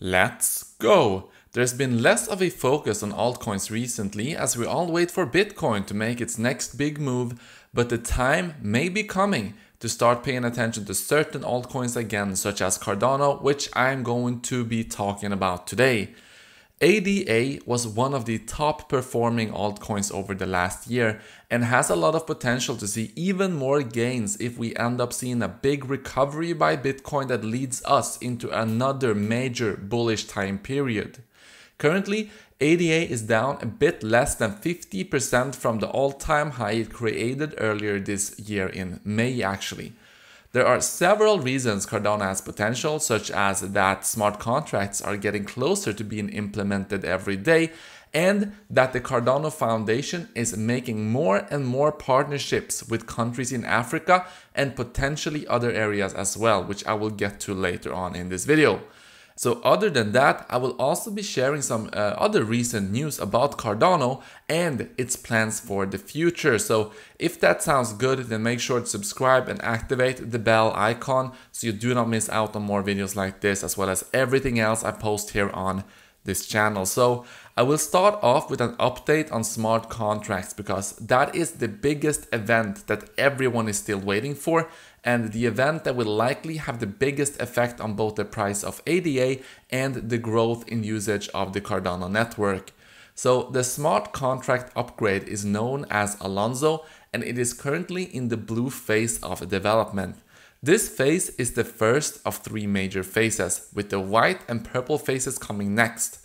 Let's go! There's been less of a focus on altcoins recently as we all wait for Bitcoin to make its next big move, but the time may be coming to start paying attention to certain altcoins again, such as Cardano, which I'm going to be talking about today. ADA was one of the top performing altcoins over the last year and has a lot of potential to see even more gains if we end up seeing a big recovery by Bitcoin that leads us into another major bullish time period. Currently, ADA is down a bit less than 50% from the all-time high it created earlier this year in May actually. There are several reasons Cardano has potential, such as that smart contracts are getting closer to being implemented every day, and that the Cardano Foundation is making more and more partnerships with countries in Africa and potentially other areas as well, which I will get to later on in this video. So other than that, I will also be sharing some other recent news about Cardano and its plans for the future. So if that sounds good, then make sure to subscribe and activate the bell icon so you do not miss out on more videos like this, as well as everything else I post here on this channel. So I will start off with an update on smart contracts because that is the biggest event that everyone is still waiting for, and the event that will likely have the biggest effect on both the price of ADA and the growth in usage of the Cardano network. So the smart contract upgrade is known as Alonzo, and it is currently in the blue phase of development. This phase is the first of three major phases, with the white and purple phases coming next.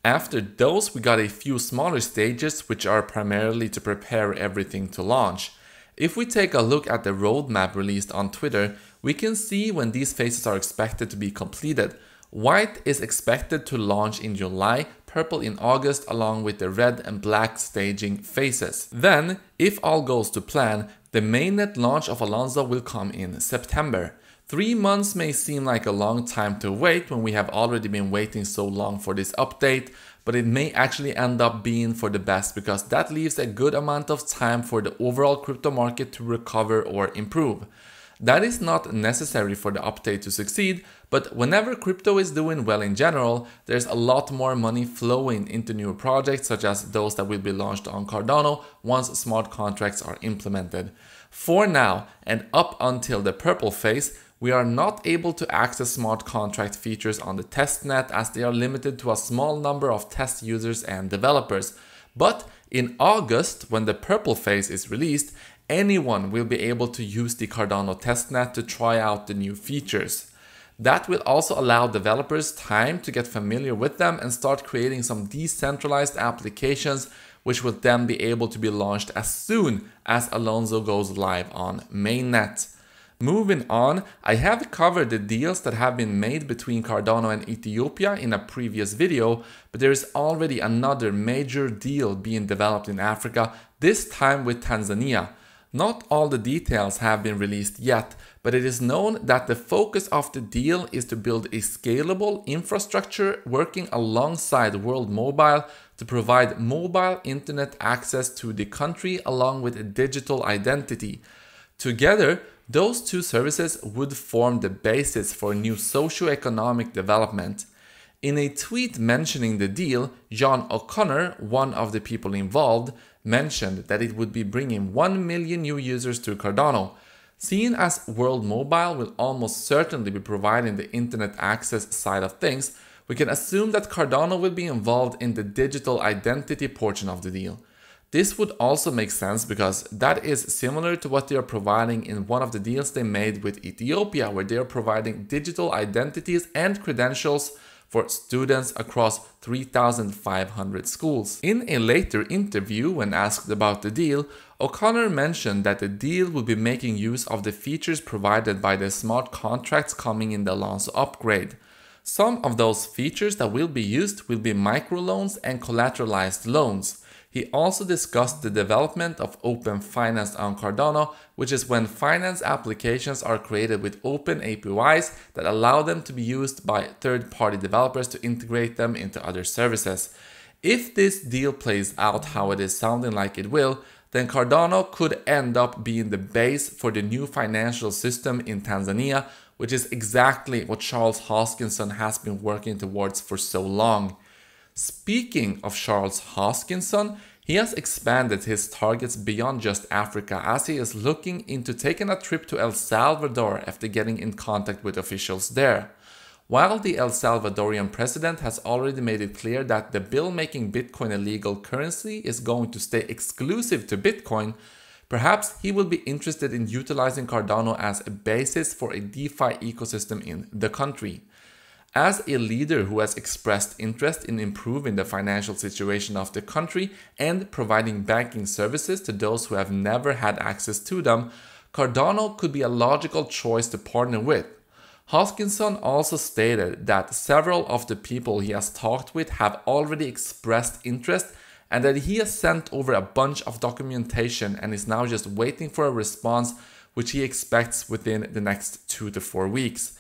After those, we got a few smaller stages, which are primarily to prepare everything to launch. If we take a look at the roadmap released on Twitter, we can see when these phases are expected to be completed. White is expected to launch in July, purple in August, along with the red and black staging phases. Then, if all goes to plan, the mainnet launch of Alonzo will come in September. 3 months may seem like a long time to wait when we have already been waiting so long for this update, but it may actually end up being for the best because that leaves a good amount of time for the overall crypto market to recover or improve. That is not necessary for the update to succeed, but whenever crypto is doing well in general, there's a lot more money flowing into new projects such as those that will be launched on Cardano once smart contracts are implemented. For now, and up until the purple phase, we are not able to access smart contract features on the testnet as they are limited to a small number of test users and developers. But in August, when the purple phase is released, anyone will be able to use the Cardano testnet to try out the new features. That will also allow developers time to get familiar with them and start creating some decentralized applications, which will then be able to be launched as soon as Alonzo goes live on mainnet. Moving on, I have covered the deals that have been made between Cardano and Ethiopia in a previous video, but there is already another major deal being developed in Africa, this time with Tanzania. Not all the details have been released yet, but it is known that the focus of the deal is to build a scalable infrastructure working alongside World Mobile to provide mobile internet access to the country along with a digital identity. Together, those two services would form the basis for new socio-economic development. In a tweet mentioning the deal, John O'Connor, one of the people involved, mentioned that it would be bringing 1 million new users to Cardano. Seeing as World Mobile will almost certainly be providing the internet access side of things, we can assume that Cardano will be involved in the digital identity portion of the deal. This would also make sense because that is similar to what they are providing in one of the deals they made with Ethiopia, where they are providing digital identities and credentials for students across 3,500 schools. In a later interview, when asked about the deal, O'Connor mentioned that the deal will be making use of the features provided by the smart contracts coming in the Alonzo upgrade. Some of those features that will be used will be microloans and collateralized loans. He also discussed the development of open finance on Cardano, which is when finance applications are created with open APIs that allow them to be used by third-party developers to integrate them into other services. If this deal plays out how it is sounding like it will, then Cardano could end up being the base for the new financial system in Tanzania, which is exactly what Charles Hoskinson has been working towards for so long. Speaking of Charles Hoskinson, he has expanded his targets beyond just Africa as he is looking into taking a trip to El Salvador after getting in contact with officials there. While the El Salvadorian president has already made it clear that the bill making Bitcoin a legal currency is going to stay exclusive to Bitcoin, perhaps he will be interested in utilizing Cardano as a basis for a DeFi ecosystem in the country. As a leader who has expressed interest in improving the financial situation of the country and providing banking services to those who have never had access to them, Cardano could be a logical choice to partner with. Hoskinson also stated that several of the people he has talked with have already expressed interest and that he has sent over a bunch of documentation and is now just waiting for a response, which he expects within the next 2 to 4 weeks.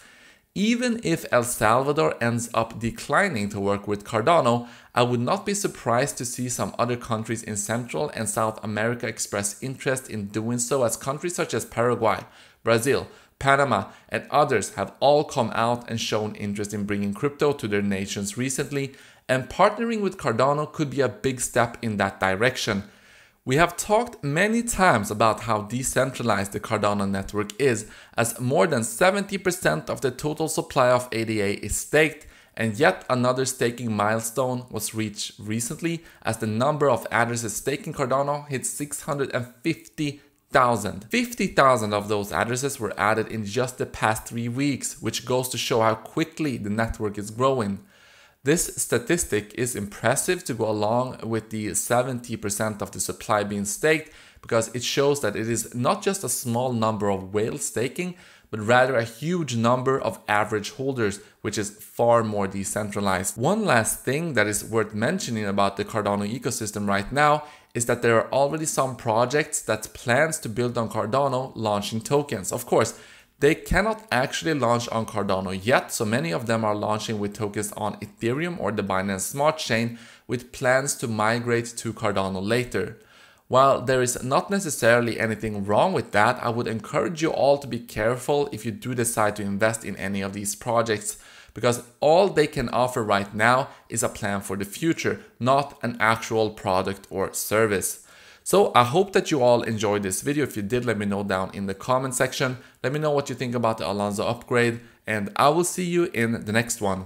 Even if El Salvador ends up declining to work with Cardano, I would not be surprised to see some other countries in Central and South America express interest in doing so, as countries such as Paraguay, Brazil, Panama, and others have all come out and shown interest in bringing crypto to their nations recently, and partnering with Cardano could be a big step in that direction. We have talked many times about how decentralized the Cardano network is, as more than 70% of the total supply of ADA is staked, and yet another staking milestone was reached recently as the number of addresses staking Cardano hit 650,000. 50,000 of those addresses were added in just the past 3 weeks, which goes to show how quickly the network is growing. This statistic is impressive to go along with the 70% of the supply being staked, because it shows that it is not just a small number of whales staking, but rather a huge number of average holders, which is far more decentralized. One last thing that is worth mentioning about the Cardano ecosystem right now is that there are already some projects that plans to build on Cardano launching tokens. Of course, they cannot actually launch on Cardano yet, so many of them are launching with tokens on Ethereum or the Binance Smart Chain, with plans to migrate to Cardano later. While there is not necessarily anything wrong with that, I would encourage you all to be careful if you do decide to invest in any of these projects, because all they can offer right now is a plan for the future, not an actual product or service. So I hope that you all enjoyed this video. If you did, let me know down in the comment section. Let me know what you think about the Alonzo upgrade, and I will see you in the next one.